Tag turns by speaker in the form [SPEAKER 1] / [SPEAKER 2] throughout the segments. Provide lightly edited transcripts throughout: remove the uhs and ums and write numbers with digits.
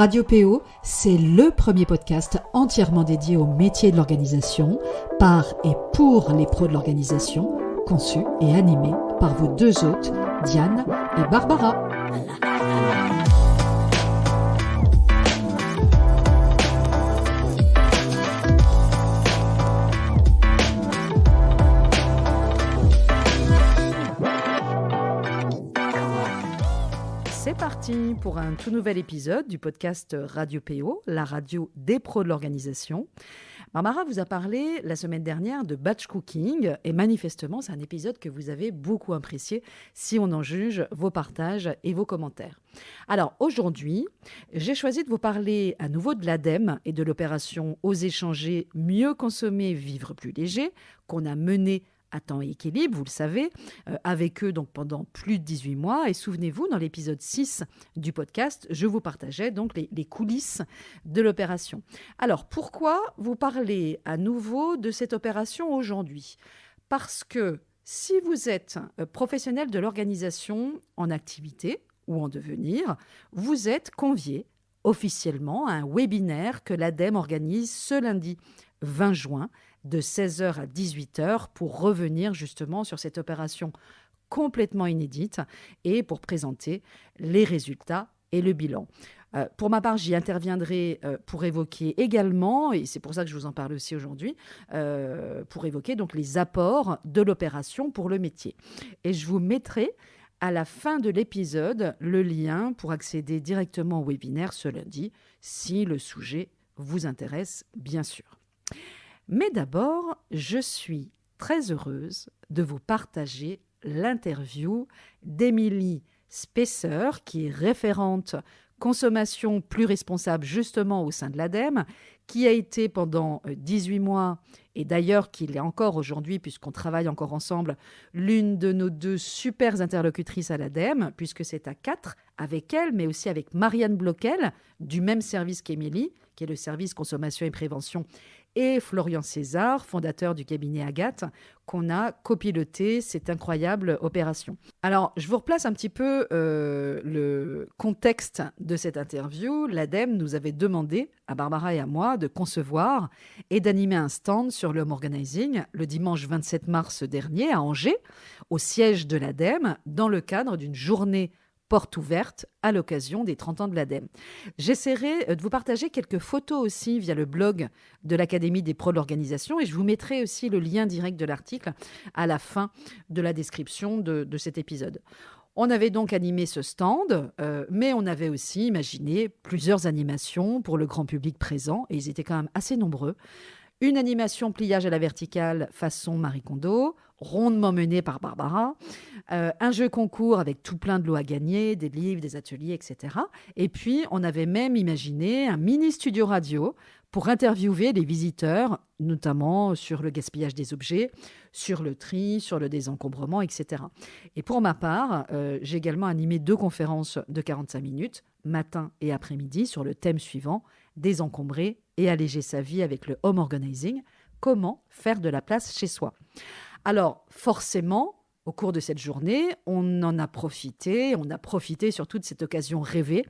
[SPEAKER 1] Radio PO, c'est le premier podcast entièrement dédié au métier de l'organisation, par et pour les pros de l'organisation, conçu et animé par vos deux hôtes, Diane et Barbara.
[SPEAKER 2] C'est parti pour un tout nouvel épisode du podcast Radio PO, la radio des pros de l'organisation. Barbara vous a parlé la semaine dernière de batch cooking et manifestement, c'est un épisode que vous avez beaucoup apprécié si on en juge vos partages et vos commentaires. Alors aujourd'hui, j'ai choisi de vous parler à nouveau de l'ADEME et de l'opération Oser changer, mieux consommer, vivre plus léger qu'on a menée à temps et équilibre, vous le savez, avec eux donc pendant plus de 18 mois. Et souvenez-vous, dans l'épisode 6 du podcast, je vous partageais donc les coulisses de l'opération. Alors, pourquoi vous parlez à nouveau de cette opération aujourd'hui ? Parce que si vous êtes professionnel de l'organisation en activité ou en devenir, vous êtes convié officiellement à un webinaire que l'ADEME organise ce lundi 20 juin, de 16h à 18h pour revenir justement sur cette opération complètement inédite et pour présenter les résultats et le bilan. Pour ma part, j'y interviendrai pour évoquer également, et c'est pour ça que je vous en parle aussi aujourd'hui, pour évoquer donc les apports de l'opération pour le métier. Et je vous mettrai à la fin de l'épisode le lien pour accéder directement au webinaire ce lundi, si le sujet vous intéresse, bien sûr. Mais d'abord, je suis très heureuse de vous partager l'interview d'Émilie Spesser, qui est référente consommation plus responsable justement au sein de l'ADEME, qui a été pendant 18 mois, et d'ailleurs qui l'est encore aujourd'hui puisqu'on travaille encore ensemble, l'une de nos deux super interlocutrices à l'ADEME, puisque c'est à 4 avec elle, mais aussi avec Marianne Bloquel, du même service qu'Émilie, qui est le service consommation et prévention, et Florian César, fondateur du cabinet Agathe, qu'on a copiloté cette incroyable opération. Alors, je vous replace un petit peu le contexte de cette interview. L'ADEME nous avait demandé, à Barbara et à moi, de concevoir et d'animer un stand sur le home organizing le dimanche 27 mars dernier à Angers, au siège de l'ADEME, dans le cadre d'une journée porte ouverte à l'occasion des 30 ans de l'ADEME. J'essaierai de vous partager quelques photos aussi via le blog de l'Académie des pros de l'organisation et je vous mettrai aussi le lien direct de l'article à la fin de la description de cet épisode. On avait donc animé ce stand, mais on avait aussi imaginé plusieurs animations pour le grand public présent, et ils étaient quand même assez nombreux. Une animation pliage à la verticale façon Marie Kondo, rondement menée par Barbara, un jeu concours avec tout plein de lots à gagner, des livres, des ateliers, etc. Et puis, on avait même imaginé un mini studio radio pour interviewer les visiteurs, notamment sur le gaspillage des objets, sur le tri, sur le désencombrement, etc. Et pour ma part, j'ai également animé 2 conférences de 45 minutes, matin et après-midi, sur le thème suivant, désencombrer et alléger sa vie avec le home organizing, comment faire de la place chez soi. Alors, forcément, au cours de cette journée, on a profité sur toute cette occasion rêvée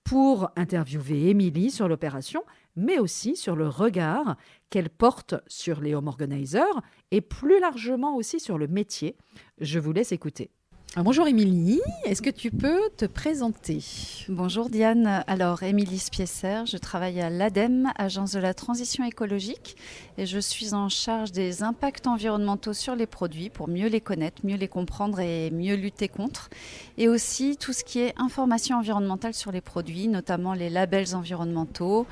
[SPEAKER 2] pour interviewer Émilie sur l'opération, mais aussi sur le regard qu'elle porte sur les home organizers et plus largement aussi sur le métier. Je vous laisse écouter. Bonjour Émilie, est-ce que tu peux te présenter ?
[SPEAKER 3] Bonjour Diane, alors Émilie Spesser, je travaille à l'ADEME, Agence de la transition écologique, et je suis en charge des impacts environnementaux sur les produits pour mieux les connaître, mieux les comprendre et mieux lutter contre, et aussi tout ce qui est information environnementale sur les produits, notamment les labels environnementaux,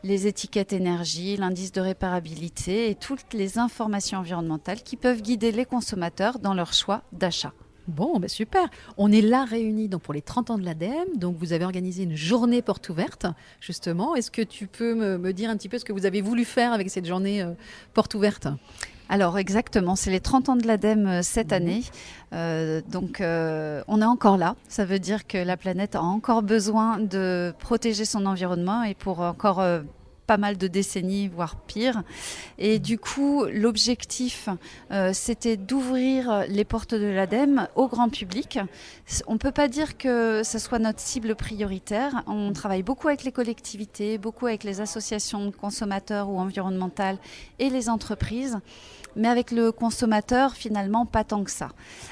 [SPEAKER 3] les étiquettes énergie, l'indice de réparabilité et toutes les informations environnementales qui peuvent guider les consommateurs dans leur choix d'achat.
[SPEAKER 2] Bon, ben super. On est là réunis donc pour les 30 ans de l'ADEME. Donc, vous avez organisé une journée porte ouverte, justement. Est-ce que tu peux me dire un petit peu ce que vous avez voulu faire avec cette journée porte ouverte ?
[SPEAKER 3] Alors exactement, c'est les 30 ans de l'ADEME cette année. Donc on est encore là. Ça veut dire que la planète a encore besoin de protéger son environnement et pour encore pas mal de décennies, voire pire. Et du coup, l'objectif, c'était d'ouvrir les portes de l'ADEME au grand public. On ne peut pas dire que ce soit notre cible prioritaire. On travaille beaucoup avec les collectivités, beaucoup avec les associations de consommateurs ou environnementales et les entreprises. Mais avec le consommateur, finalement, pas tant que ça.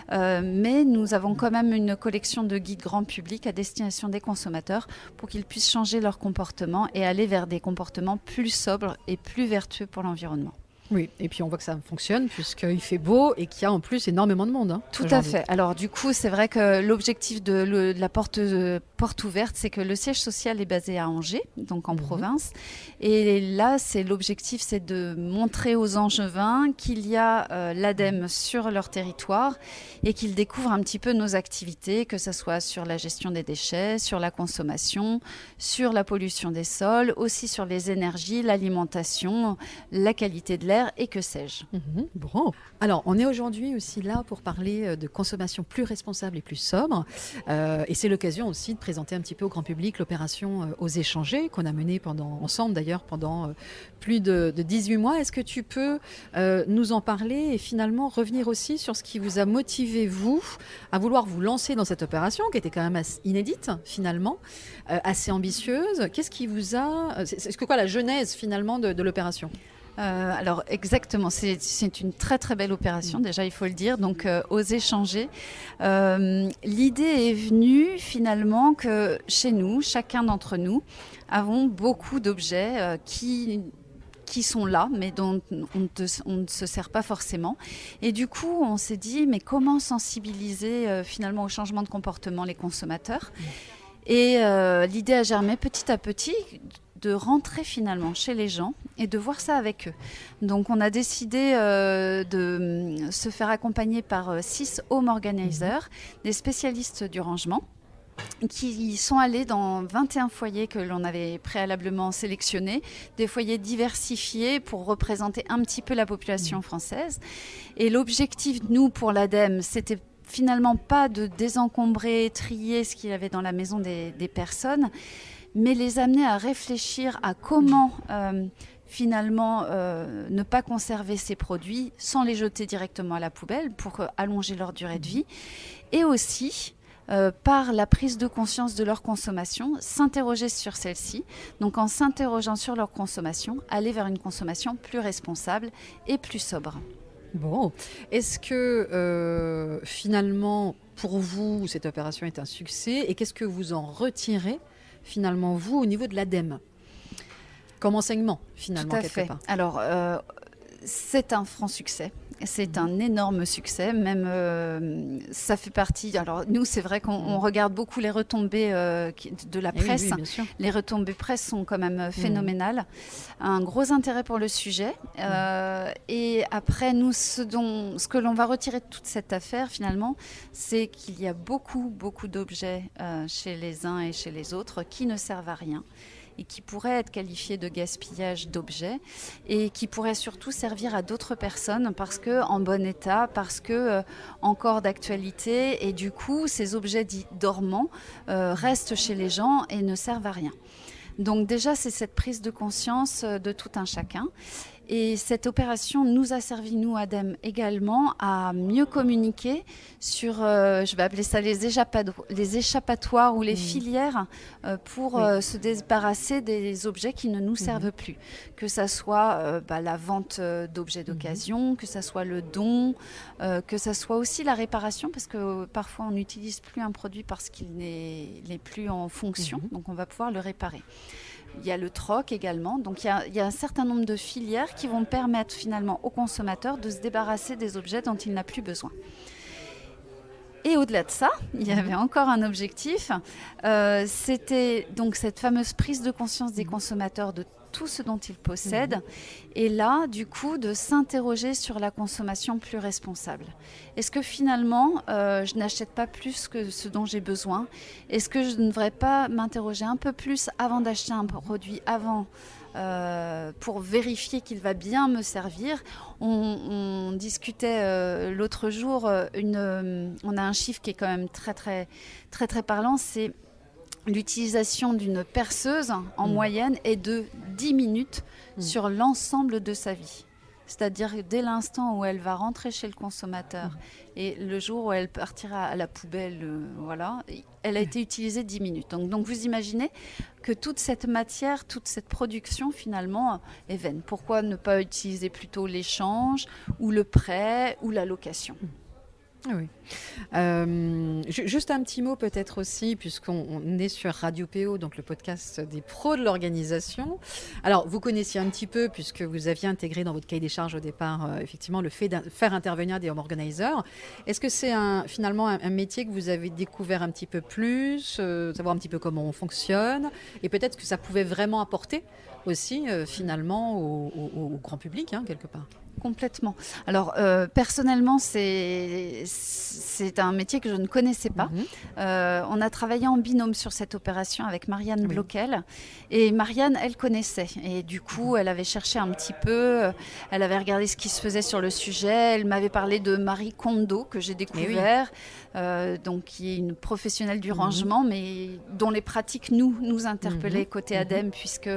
[SPEAKER 3] Mais nous avons quand même une collection de guides grand public à destination des consommateurs pour qu'ils puissent changer leur comportement et aller vers des comportements plus sobres et plus vertueux pour l'environnement.
[SPEAKER 2] Oui, et puis on voit que ça fonctionne puisqu'il fait beau et qu'il y a en plus énormément de monde.
[SPEAKER 3] Tout à fait. Alors du coup, c'est vrai que l'objectif de la porte ouverte, c'est que le siège social est basé à Angers, donc en province. Et là, l'objectif, c'est de montrer aux Angevins qu'il y a l'ADEME sur leur territoire et qu'ils découvrent un petit peu nos activités, que ce soit sur la gestion des déchets, sur la consommation, sur la pollution des sols, aussi sur les énergies, l'alimentation, la qualité de l'air et que sais-je.
[SPEAKER 2] Bon. Alors, on est aujourd'hui aussi là pour parler de consommation plus responsable et plus sobre. Et c'est l'occasion aussi de présenter un petit peu au grand public l'opération Oser changer qu'on a menée ensemble d'ailleurs pendant plus de 18 mois. Est-ce que tu peux nous en parler et finalement revenir aussi sur ce qui vous a motivé, vous, à vouloir vous lancer dans cette opération qui était quand même assez inédite finalement, assez ambitieuse. Qu'est-ce qui vous a... C'est quoi la genèse finalement de l'opération ?
[SPEAKER 3] Alors exactement, c'est une très très belle opération, déjà il faut le dire, donc Oser changer. L'idée est venue finalement que chez nous, chacun d'entre nous, avons beaucoup d'objets qui sont là, mais dont on ne se sert pas forcément. Et du coup, on s'est dit, mais comment sensibiliser finalement au changement de comportement les consommateurs ? Et l'idée a germé petit à petit de rentrer finalement chez les gens et de voir ça avec eux. Donc on a décidé de se faire accompagner par 6 home organizers, des spécialistes du rangement, qui sont allés dans 21 foyers que l'on avait préalablement sélectionnés, des foyers diversifiés pour représenter un petit peu la population française. Et l'objectif, nous, pour l'ADEME, c'était finalement pas de désencombrer, trier ce qu'il y avait dans la maison des personnes, mais les amener à réfléchir à comment finalement ne pas conserver ces produits sans les jeter directement à la poubelle pour allonger leur durée de vie, et aussi par la prise de conscience de leur consommation, s'interroger sur celle-ci, donc en s'interrogeant sur leur consommation, aller vers une consommation plus responsable et plus sobre.
[SPEAKER 2] Bon, est-ce que finalement pour vous cette opération est un succès et qu'est-ce que vous en retirez finalement, vous, au niveau de l'ADEME, comme enseignement, finalement,
[SPEAKER 3] Tout à
[SPEAKER 2] quelque
[SPEAKER 3] fait.
[SPEAKER 2] part.
[SPEAKER 3] Alors, c'est un franc succès. C'est un énorme succès. Même, ça fait partie... Alors, nous, c'est vrai qu'on regarde beaucoup les retombées de la presse.
[SPEAKER 2] Oui, bien sûr.
[SPEAKER 3] Les retombées presse sont quand même phénoménales. Un gros intérêt pour le sujet. Et après, nous, ce que l'on va retirer de toute cette affaire, finalement, c'est qu'il y a beaucoup d'objets chez les uns et chez les autres qui ne servent à rien et qui pourraient être qualifiés de gaspillage d'objets et qui pourraient surtout servir à d'autres personnes parce que en bon état, parce que encore d'actualité, et du coup ces objets dits dormants restent chez les gens et ne servent à rien. Donc déjà c'est cette prise de conscience de tout un chacun. Et cette opération nous a servi, nous, ADEME, également à mieux communiquer sur, je vais appeler ça les échappatoires ou les filières pour se débarrasser des objets qui ne nous servent plus. Que ça soit la vente d'objets d'occasion, que ça soit le don, que ça soit aussi la réparation, parce que parfois on n'utilise plus un produit parce qu'il n'est plus en fonction, donc on va pouvoir le réparer. Il y a le troc également. Donc il y a un certain nombre de filières qui vont permettre finalement aux consommateurs de se débarrasser des objets dont il n'a plus besoin. Et au-delà de ça, il y avait encore un objectif. C'était donc cette fameuse prise de conscience des consommateurs de tout ce dont ils possèdent. Et là, du coup, de s'interroger sur la consommation plus responsable. Est-ce que finalement, je n'achète pas plus que ce dont j'ai besoin ? Est-ce que je ne devrais pas m'interroger un peu plus avant d'acheter un produit, pour vérifier qu'il va bien me servir ? On discutait l'autre jour, on a un chiffre qui est quand même très parlant, c'est l'utilisation d'une perceuse en moyenne est de 10 minutes sur l'ensemble de sa vie. C'est-à-dire dès l'instant où elle va rentrer chez le consommateur et le jour où elle partira à la poubelle, elle a été utilisée 10 minutes. Donc vous imaginez que toute cette matière, toute cette production finalement est vaine. Pourquoi ne pas utiliser plutôt l'échange ou le prêt ou la location ?
[SPEAKER 2] Oui. Juste un petit mot peut-être aussi, puisqu'on est sur Radio PO, donc le podcast des pros de l'organisation. Alors, vous connaissiez un petit peu, puisque vous aviez intégré dans votre cahier des charges au départ, effectivement, le fait de faire intervenir des home organizers. Est-ce que c'est finalement un métier que vous avez découvert un petit peu plus, savoir un petit peu comment on fonctionne, et peut-être que ça pouvait vraiment apporter aussi, finalement, au grand public, quelque part?
[SPEAKER 3] Complètement. Alors, personnellement, c'est un métier que je ne connaissais pas. On a travaillé en binôme sur cette opération avec Marianne Bloquel. Et Marianne, elle connaissait. Et du coup, elle avait cherché un petit peu. Elle avait regardé ce qui se faisait sur le sujet. Elle m'avait parlé de Marie Kondo, que j'ai découvert. Donc, qui est une professionnelle du rangement, mais dont les pratiques nous interpellaient côté ADEME, puisque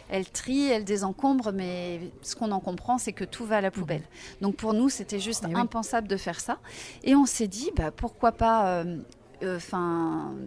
[SPEAKER 3] elle trie, elle désencombre, mais ce qu'on en comprend, c'est que tout va à la poubelle. Donc pour nous, c'était juste impensable de faire ça. Et on s'est dit, pourquoi pas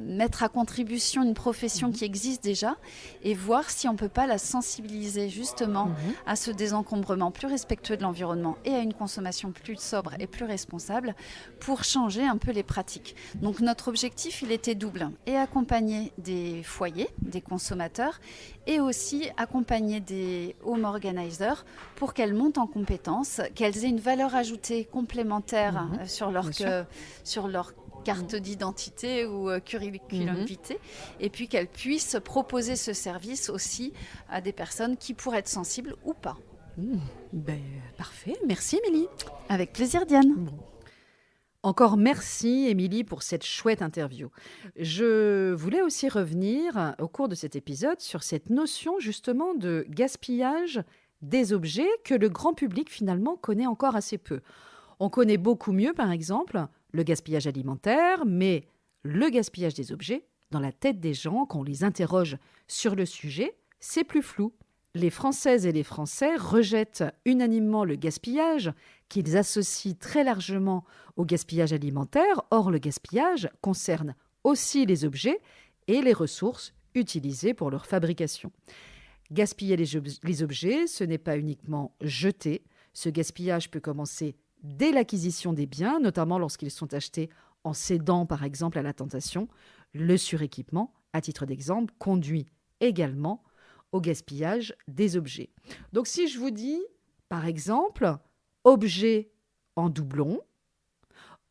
[SPEAKER 3] mettre à contribution une profession qui existe déjà et voir si on ne peut pas la sensibiliser justement à ce désencombrement plus respectueux de l'environnement et à une consommation plus sobre et plus responsable pour changer un peu les pratiques. Donc notre objectif, il était double, et accompagner des foyers, des consommateurs, et aussi accompagner des home organizers pour qu'elles montent en compétences, qu'elles aient une valeur ajoutée complémentaire sur leur carte d'identité ou curriculum vitae, et puis qu'elles puissent proposer ce service aussi à des personnes qui pourraient être sensibles ou pas.
[SPEAKER 2] Parfait, merci Émilie.
[SPEAKER 3] Avec plaisir Diane.
[SPEAKER 2] Encore merci Émilie pour cette chouette interview. Je voulais aussi revenir au cours de cet épisode sur cette notion justement de gaspillage des objets que le grand public finalement connaît encore assez peu. On connaît beaucoup mieux par exemple le gaspillage alimentaire, mais le gaspillage des objets, dans la tête des gens, quand on les interroge sur le sujet, c'est plus flou. Les Françaises et les Français rejettent unanimement le gaspillage, qu'ils associent très largement au gaspillage alimentaire. Or, le gaspillage concerne aussi les objets et les ressources utilisées pour leur fabrication. Gaspiller les objets, ce n'est pas uniquement jeter. Ce gaspillage peut commencer dès l'acquisition des biens, notamment lorsqu'ils sont achetés en cédant par exemple à la tentation. Le suréquipement, à titre d'exemple, conduit également au gaspillage des objets. Donc si je vous dis, par exemple, objet en doublon,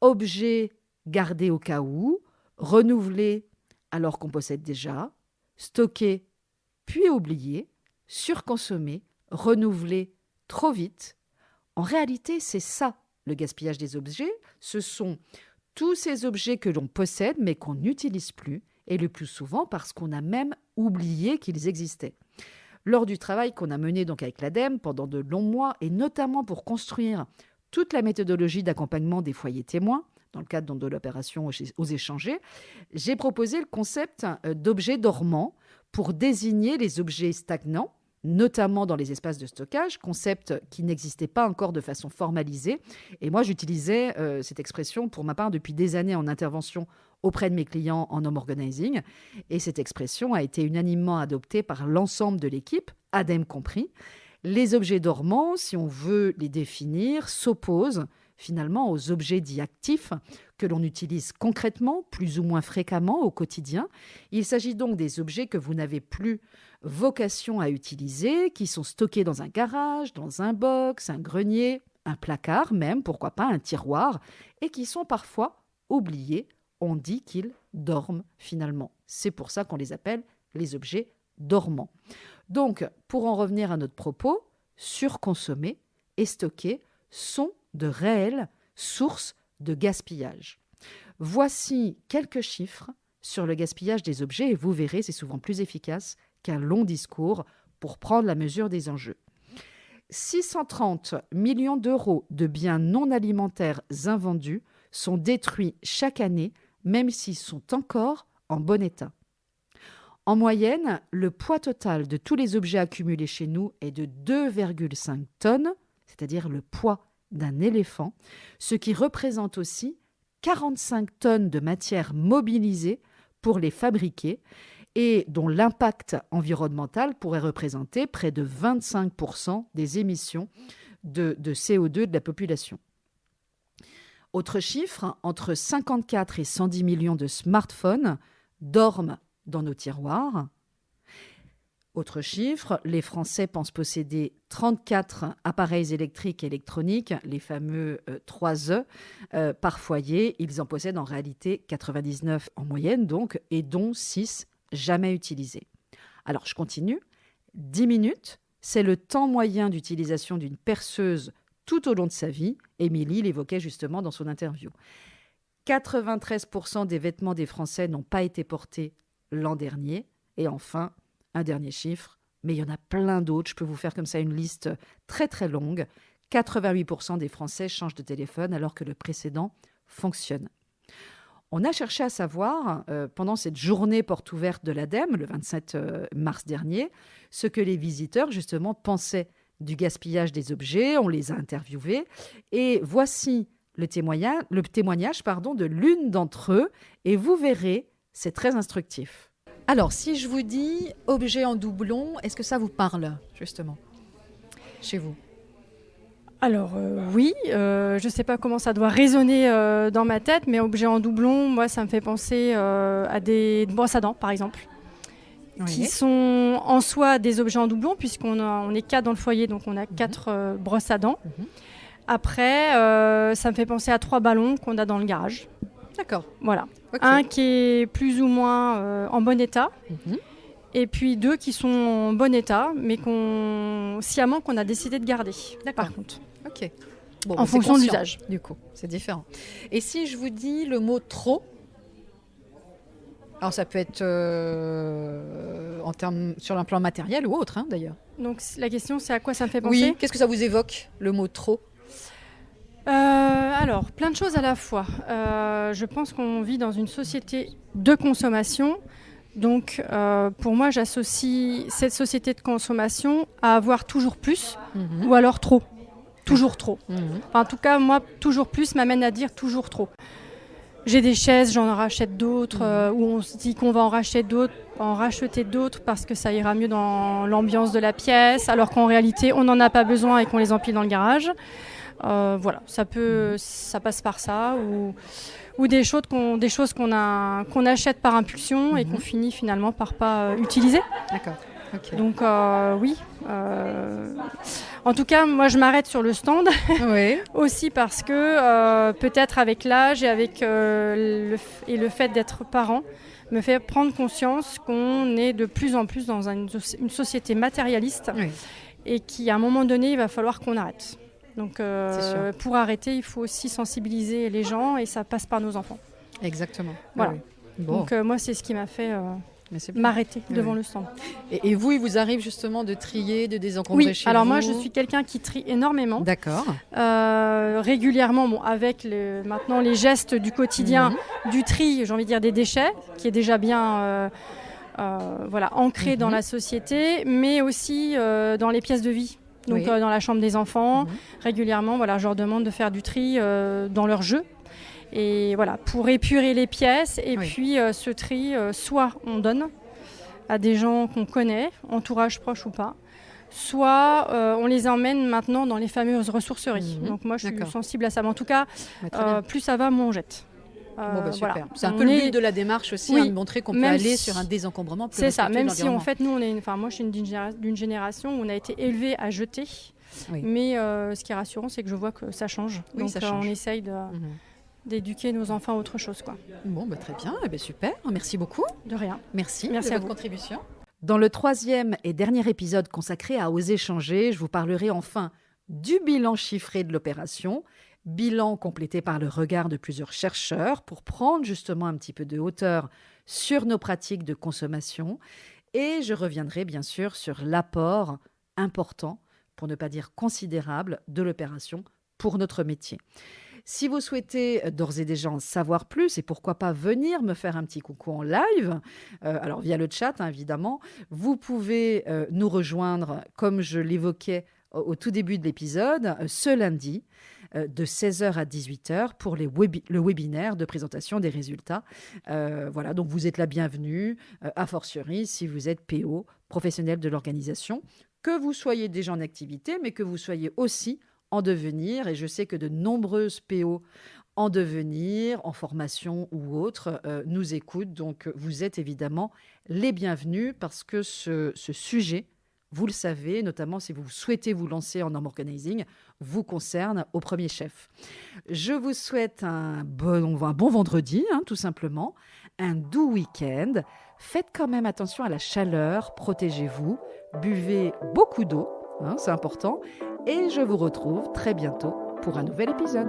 [SPEAKER 2] objet gardé au cas où, renouvelé alors qu'on possède déjà, stocké puis oublié, surconsommé, renouvelé trop vite. En réalité, c'est ça, le gaspillage des objets. Ce sont tous ces objets que l'on possède, mais qu'on n'utilise plus, et le plus souvent parce qu'on a même oublié qu'ils existaient. Lors du travail qu'on a mené donc avec l'ADEME pendant de longs mois, et notamment pour construire toute la méthodologie d'accompagnement des foyers témoins, dans le cadre de l'opération Osez échanger, j'ai proposé le concept d'objets dormants pour désigner les objets stagnants, notamment dans les espaces de stockage, concept qui n'existait pas encore de façon formalisée. Et moi, j'utilisais cette expression pour ma part depuis des années en intervention auprès de mes clients en home organizing. Et cette expression a été unanimement adoptée par l'ensemble de l'équipe, ADEME compris. Les objets dormants, si on veut les définir, s'opposent finalement aux objets dits actifs que l'on utilise concrètement, plus ou moins fréquemment au quotidien. Il s'agit donc des objets que vous n'avez plus vocation à utiliser, qui sont stockés dans un garage, dans un box, un grenier, un placard même, pourquoi pas un tiroir, et qui sont parfois oubliés. On dit qu'ils dorment finalement. C'est pour ça qu'on les appelle les objets dormants. Donc, pour en revenir à notre propos, surconsommer et stocker sont de réelles sources de gaspillage. Voici quelques chiffres sur le gaspillage des objets et vous verrez, c'est souvent plus efficace qu'un long discours pour prendre la mesure des enjeux. 630 millions d'euros de biens non alimentaires invendus sont détruits chaque année, même s'ils sont encore en bon état. En moyenne, le poids total de tous les objets accumulés chez nous est de 2,5 tonnes, c'est-à-dire le poids d'un éléphant, ce qui représente aussi 45 tonnes de matière mobilisée pour les fabriquer et dont l'impact environnemental pourrait représenter près de 25% des émissions de CO2 de la population. Autre chiffre, entre 54 et 110 millions de smartphones dorment dans nos tiroirs. Autre chiffre, les Français pensent posséder 34 appareils électriques et électroniques, les fameux 3E, par foyer. Ils en possèdent en réalité 99 en moyenne, donc, et dont 6 jamais utilisés. Alors, je continue. 10 minutes, c'est le temps moyen d'utilisation d'une perceuse tout au long de sa vie. Émilie l'évoquait justement dans son interview. 93% des vêtements des Français n'ont pas été portés l'an dernier. Et enfin, un dernier chiffre, mais il y en a plein d'autres. Je peux vous faire comme ça une liste très très longue. 88% des Français changent de téléphone alors que le précédent fonctionne. On a cherché à savoir, pendant cette journée porte ouverte de l'ADEME, le 27 mars dernier, ce que les visiteurs justement pensaient du gaspillage des objets. On les a interviewés et voici le témoignage de l'une d'entre eux et vous verrez, c'est très instructif. Alors, si je vous dis objet en doublon, est-ce que ça vous parle, justement, chez vous ?
[SPEAKER 4] Alors oui, je ne sais pas comment ça doit résonner dans ma tête, mais objet en doublon, moi, ça me fait penser à des brosses à dents, par exemple, qui sont en soi des objets en doublon, puisqu'on est 4 dans le foyer, donc on a 4 brosses à dents. Après, ça me fait penser à 3 ballons qu'on a dans le garage.
[SPEAKER 2] D'accord.
[SPEAKER 4] Voilà.
[SPEAKER 2] Okay.
[SPEAKER 4] Un qui est plus ou moins en bon état, et puis 2 qui sont en bon état, mais sciemment qu'on a décidé de garder.
[SPEAKER 2] D'accord.
[SPEAKER 4] Par contre.
[SPEAKER 2] Ok. Bon,
[SPEAKER 4] en fonction de l'usage.
[SPEAKER 2] Du coup, c'est différent. Et si je vous dis le mot trop, alors ça peut être sur un plan matériel ou autre, d'ailleurs.
[SPEAKER 4] Donc la question, c'est à quoi ça me fait penser ?
[SPEAKER 2] Oui. Qu'est-ce que ça vous évoque, le mot trop ?
[SPEAKER 4] Alors, plein de choses à la fois. Je pense qu'on vit dans une société de consommation. Donc, pour moi, j'associe cette société de consommation à avoir toujours plus ou alors trop. Toujours trop. Enfin, en tout cas, moi, toujours plus m'amène à dire toujours trop. J'ai des chaises, j'en rachète d'autres, où on se dit qu'on va en racheter d'autres parce que ça ira mieux dans l'ambiance de la pièce, alors qu'en réalité, on n'en a pas besoin et qu'on les empile dans le garage. Voilà, ça passe par ça, ou des choses qu'on achète par impulsion et qu'on finit finalement par pas utiliser.
[SPEAKER 2] D'accord. Okay.
[SPEAKER 4] Donc oui. En tout cas, moi je m'arrête sur le stand aussi parce que peut-être avec l'âge et avec le fait d'être parent me fait prendre conscience qu'on est de plus en plus dans une société matérialiste et qu'à un moment donné, il va falloir qu'on arrête. Donc pour arrêter, il faut aussi sensibiliser les gens et ça passe par nos enfants.
[SPEAKER 2] Exactement.
[SPEAKER 4] Voilà.
[SPEAKER 2] Oui. Bon.
[SPEAKER 4] Donc moi, c'est ce qui m'a fait m'arrêter devant le stand.
[SPEAKER 2] Et vous, il vous arrive justement de trier, de désencombrer chez vous ?
[SPEAKER 4] Oui, alors moi, je suis quelqu'un qui trie énormément.
[SPEAKER 2] D'accord.
[SPEAKER 4] Régulièrement, avec maintenant les gestes du quotidien, du tri, j'ai envie de dire des déchets, qui est déjà bien ancré dans la société, mais aussi dans les pièces de vie. Donc dans la chambre des enfants, régulièrement, je leur demande de faire du tri dans leur jeu. Et voilà, pour épurer les pièces. Et puis ce tri, soit on donne à des gens qu'on connaît, entourage proche ou pas, soit on les emmène maintenant dans les fameuses ressourceries. Donc moi, je suis sensible à ça. Mais en tout cas, plus ça va, moins on jette.
[SPEAKER 2] Super.
[SPEAKER 4] Voilà.
[SPEAKER 2] C'est un peu le but de la démarche aussi, de montrer qu'on peut aller sur un désencombrement plus
[SPEAKER 4] respectueux de
[SPEAKER 2] l'environnement.
[SPEAKER 4] C'est ça, même si en fait, nous, moi je suis d'une génération où on a été élevé à jeter. Mais ce qui est rassurant, c'est que je vois que ça change. Donc ça change. On essaye d'éduquer nos enfants à autre chose.
[SPEAKER 2] Bon, très bien, super, merci beaucoup.
[SPEAKER 4] De rien.
[SPEAKER 2] Merci
[SPEAKER 4] de
[SPEAKER 2] votre contribution. Dans le 3e et dernier épisode consacré à Oser changer, je vous parlerai enfin du bilan chiffré de l'opération, bilan complété par le regard de plusieurs chercheurs pour prendre justement un petit peu de hauteur sur nos pratiques de consommation. Et je reviendrai bien sûr sur l'apport important, pour ne pas dire considérable, de l'opération pour notre métier. Si vous souhaitez d'ores et déjà en savoir plus et pourquoi pas venir me faire un petit coucou en live, alors via le chat évidemment, vous pouvez nous rejoindre comme je l'évoquais au tout début de l'épisode, ce lundi, de 16h à 18h pour le webinaire de présentation des résultats. Voilà, donc vous êtes la bienvenue, a fortiori si vous êtes PO, professionnel de l'organisation, que vous soyez déjà en activité, mais que vous soyez aussi en devenir. Et je sais que de nombreuses PO en devenir, en formation ou autre, nous écoutent. Donc vous êtes évidemment les bienvenus parce que ce sujet, vous le savez, notamment si vous souhaitez vous lancer en norm organizing, vous concerne au premier chef. Je vous souhaite un bon vendredi, tout simplement, un doux week-end. Faites quand même attention à la chaleur, protégez-vous, buvez beaucoup d'eau, c'est important, et je vous retrouve très bientôt pour un nouvel épisode.